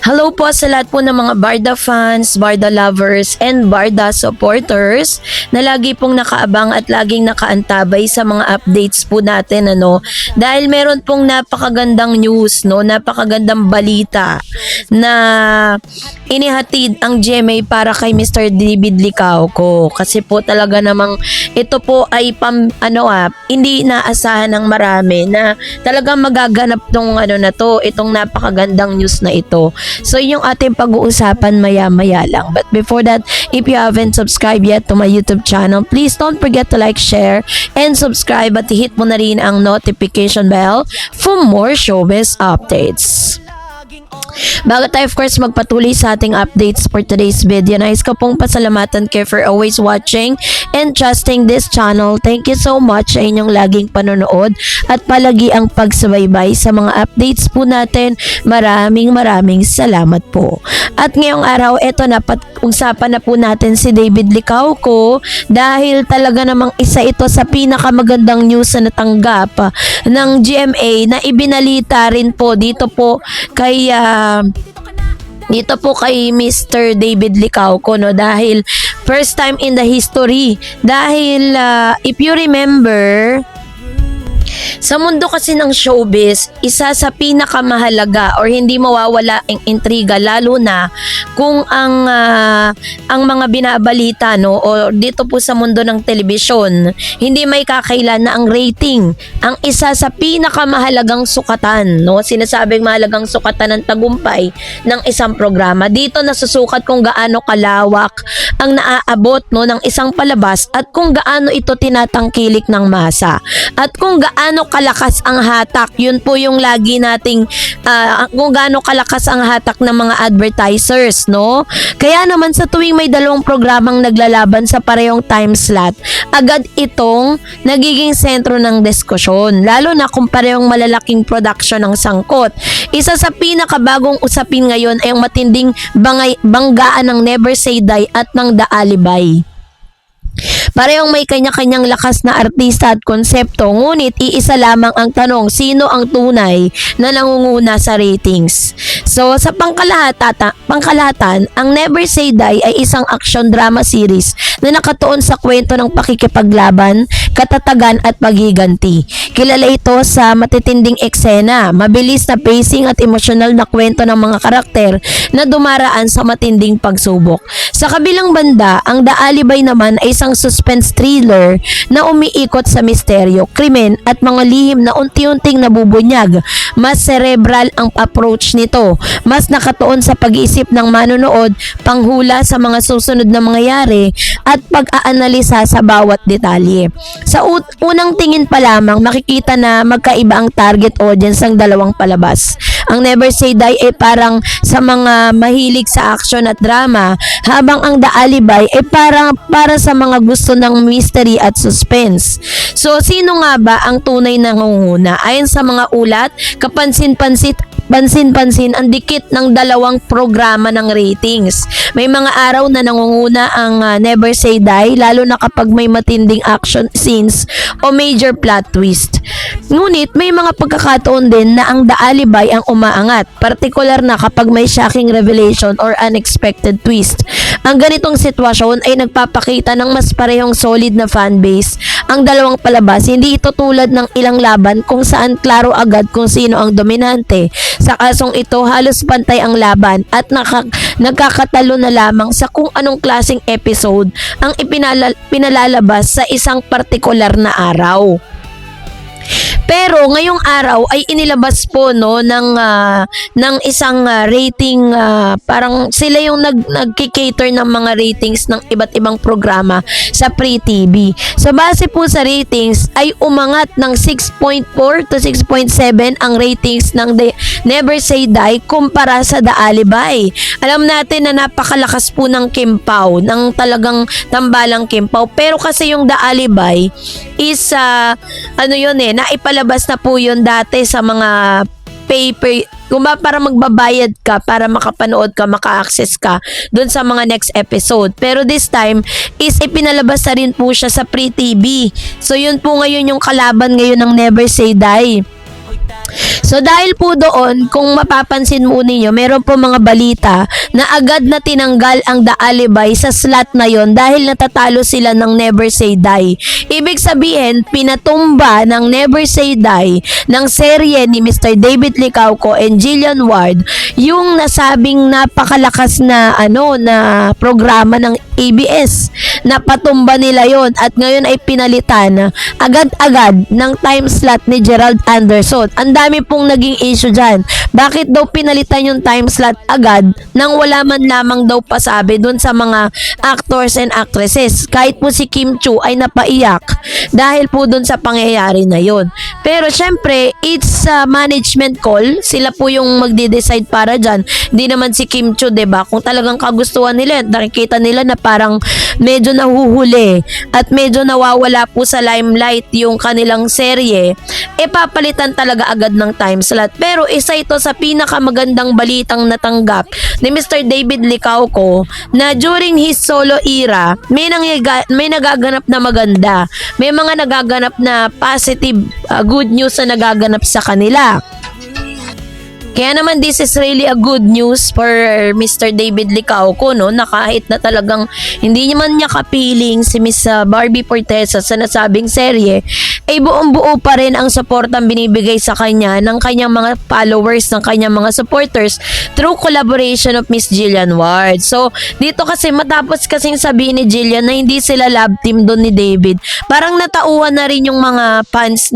Hello po sa lahat po ng mga Barda fans, Barda lovers, and Barda supporters na lagi pong nakaabang at laging nakaantabay sa mga updates po natin, dahil meron pong napakagandang news, napakagandang balita na inihatid ang GMA para kay Mr. David Licauco, kasi po talaga namang ito po ay hindi inaasahan ng marami na talagang magaganap itong napakagandang news na ito. So yung ating pag-uusapan maya-maya lang. But before that, if you haven't subscribed yet to my YouTube channel, please don't forget to like, share, and subscribe at hit mo na rin ang notification bell for more showbiz updates. Bago tayo of course magpatuloy sa ating updates for today's video, nais ko pong pasalamatan kayo for always watching and trusting this channel. Thank you so much sa inyong laging panonood at palagi ang pagsubaybay sa mga updates po natin. Maraming salamat po. At ngayong araw, eto na, usapan na po natin si David Licauco dahil talaga namang isa ito sa pinakamagandang news na natanggap ng GMA na ibinalita rin po dito po kay Mr. David Licauco, dahil first time in the history, dahil if you remember, sa mundo kasi ng showbiz, isa sa pinakamahalaga or hindi mawawala ang intriga, lalo na kung ang mga binabalita o dito po sa mundo ng telebisyon, hindi may kakailan na ang rating ang isa sa pinakamahalagang sukatan, sinasabing mahalagang sukatan ng tagumpay ng isang programa. Dito nasusukat kung gaano kalawak ang naaabot ng isang palabas at kung gaano ito tinatangkilik ng masa at kung gaano kalakas ang hatak. Yun po yung lagi nating kung gaano kalakas ang hatak ng mga advertisers, Kaya naman sa tuwing may dalawang programang naglalaban sa parehong time slot, agad itong nagiging sentro ng diskusyon, lalo na kung parehong malalaking production ang sangkot. Isa sa pinakabagong usapin ngayon ay ang matinding banggaan ng Never Say Die at ng The Alibay. Parehong may kanya-kanyang lakas na artista at konsepto, ngunit iisa lamang ang tanong, sino ang tunay na nangunguna sa ratings? So sa pangkalahatan, ang Never Say Die ay isang action drama series na nakatuon sa kwento ng pakikipaglaban, katatagan at paghiganti. Kilala ito sa matitinding eksena, mabilis na pacing at emosyonal na kwento ng mga karakter na dumaraan sa matinding pagsubok. Sa kabilang banda, ang The Alibay naman ay isang suspense thriller na umiikot sa misteryo, krimen at mga lihim na unti-unting nabubunyag. Mas cerebral ang approach nito, mas nakatuon sa pag-iisip ng manonood, panghula sa mga susunod na mangyayari at pag-aanalisa sa bawat detalye. Sa unang tingin pa lamang, makikita na magkaiba ang target audience ng dalawang palabas. Ang Never Say Die ay parang sa mga mahilig sa action at drama, habang ang The Alibay ay para sa mga gusto ng mystery at suspense. So, sino nga ba ang tunay na nangunguna? Ayon sa mga ulat, pansin-pansin ang dikit ng dalawang programa ng ratings. May mga araw na nangunguna ang Never Say Die, lalo na kapag may matinding action scenes o major plot twist. Ngunit may mga pagkakataon din na ang The Alibay ang umaangat, partikular na kapag may shocking revelation or unexpected twist. Ang ganitong sitwasyon ay nagpapakita ng mas parehong solid na fanbase ang dalawang palabas. Hindi ito tulad ng ilang laban kung saan klaro agad kung sino ang dominante. Sa kasong ito, halos pantay ang laban at nagkakatalo na lamang sa kung anong klaseng episode ang pinalalabas sa isang partikular na araw. Pero ngayong araw ay inilabas po ng isang rating, parang sila yung nagki-cater ng mga ratings ng iba't ibang programa sa Free TV. So base po sa ratings ay umangat ng 6.4 to 6.7 ang ratings ng Never Say Die kumpara sa The Alibay. Alam natin na napakalakas po ng Kim Pao, ng talagang tambalang Kim Pao. Pero kasi yung The Alibay is naipalabas na po yun dati sa mga paper, para magbabayad ka para makapanood ka, maka-access ka dun sa mga next episode. Pero this time is ipinalabas na rin po siya sa Free TV. So yun po ngayon yung kalaban ngayon ng Never Say Die. So dahil po doon, kung mapapansin mo ninyo, meron po mga balita na agad na tinanggal ang The Alibay sa slot na yon dahil natatalo sila ng Never Say Die. Ibig sabihin, pinatumba ng Never Say Die ng serye ni Mr. David Licauco and Jillian Ward yung nasabing napakalakas na na programa ng ABS. Napatumba nila yon at ngayon ay pinalitan agad-agad ng time slot ni Gerald Anderson. Ang dami pong naging issue dyan. Bakit daw pinalitan yung time slot agad nang wala man lamang daw pasabi dun sa mga actors and actresses? Kahit po si Kim Chiu ay napaiyak dahil po dun sa pangyayari na yon. Pero syempre, it's a management call. Sila po yung magde-decide para dyan. Hindi naman si Kim Chiu, diba? Kung talagang kagustuhan nila, nakikita nila na parang medyo nahuhuli at medyo nawawala po sa limelight yung kanilang serye, papalitan talaga agad ng time slot. Pero isa ito sa pinakamagandang balitang natanggap ni Mr. David Licauco na during his solo era, may nagaganap na maganda. May mga nagaganap na positive good news na nagaganap sa kanila. Kaya naman this is really a good news for Mr. David Licauco, no, na kahit na talagang hindi naman niya kapiling si Miss Barbie Fortesa sa nasabing serye, ay buong-buo pa rin ang suportang binibigay sa kanya ng kanyang mga followers, ng kanyang mga supporters through collaboration of Miss Jillian Ward. So, dito kasi matapos kasing sabihin ni Jillian na hindi sila love team doon ni David, parang natauhan na rin yung mga fans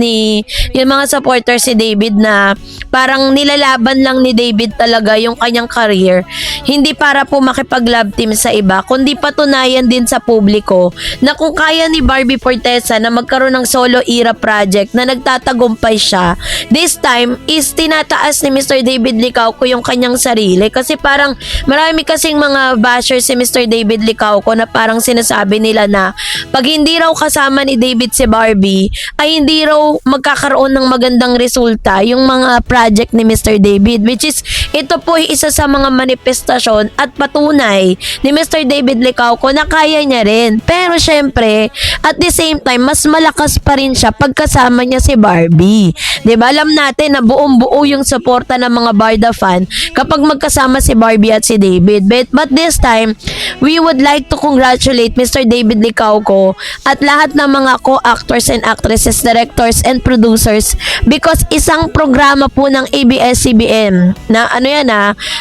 yung mga supporters si David na parang nilalaban lang ni David talaga yung kanyang career, hindi para po makipag-love team sa iba, kundi patunayan din sa publiko na kung kaya ni Barbie Fortesa na magkaroon ng solo era project na nagtatagumpay siya, this time is tinataas ni Mr. David Licauco yung kanyang sarili. Kasi parang marami kasing mga bashers si Mr. David Licauco na parang sinasabi nila na pag hindi raw kasama ni David si Barbie, ay hindi raw magkakaroon ng magandang resulta yung mga project ni Mr. David, which is ito po isa sa mga manifestasyon at patunay ni Mr. David Licauco na kaya niya rin. Pero syempre, at the same time, mas malakas pa rin siya pagkasama niya si Barbie. 'Di ba? Alam natin na buong-buo yung suporta ng mga Barda fan kapag magkasama si Barbie at si David. But this time, we would like to congratulate Mr. David Licauco at lahat ng mga co-actors and actresses, directors and producers because isang programa po ng ABS-CBN na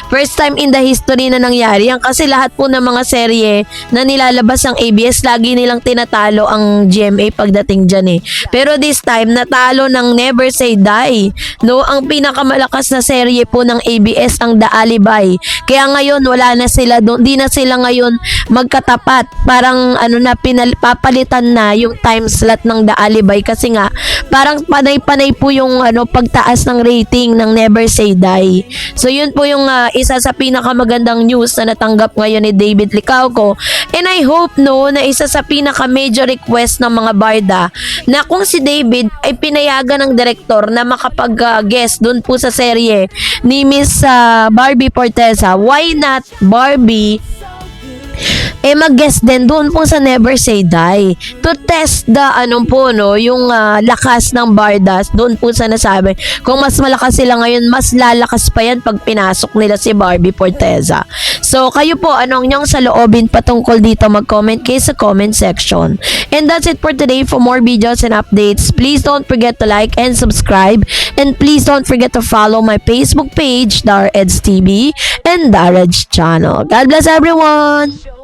first time in the history na nangyari yan kasi lahat po ng mga serye na nilalabas ng ABS lagi nilang tinatalo ang GMA pagdating dyan eh. Pero this time natalo ng Never Say Die, no? Ang pinakamalakas na serye po ng ABS ang The Alibay. Kaya ngayon wala na sila doon, di na sila ngayon magkatapat. Parang papalitan na yung time slot ng The Alibay kasi nga parang panay-panay po yung pagtaas ng rating ng Never Say Die. So yun po yung isa sa pinakamagandang news na natanggap ngayon ni David Licauco. And I hope na isa sa pinaka-major request ng mga Barda na kung si David ay pinayagan ng direktor na makapag-guest dun po sa serye ni Miss Barbie Fortesa, why not Barbie mag-guest din doon po sa Never Say Die to test the yung lakas ng Bardas doon po sa nasabi. Kung mas malakas sila ngayon, mas lalakas pa yan pag pinasok nila si Barbie Fortesa. So kayo po, anong nyong saloobin patungkol dito, mag-comment kayo sa comment section. And that's it for today. For more videos and updates, please don't forget to like and subscribe, and please don't forget to follow my Facebook page, Dar Eds TV and Darage channel. God bless everyone!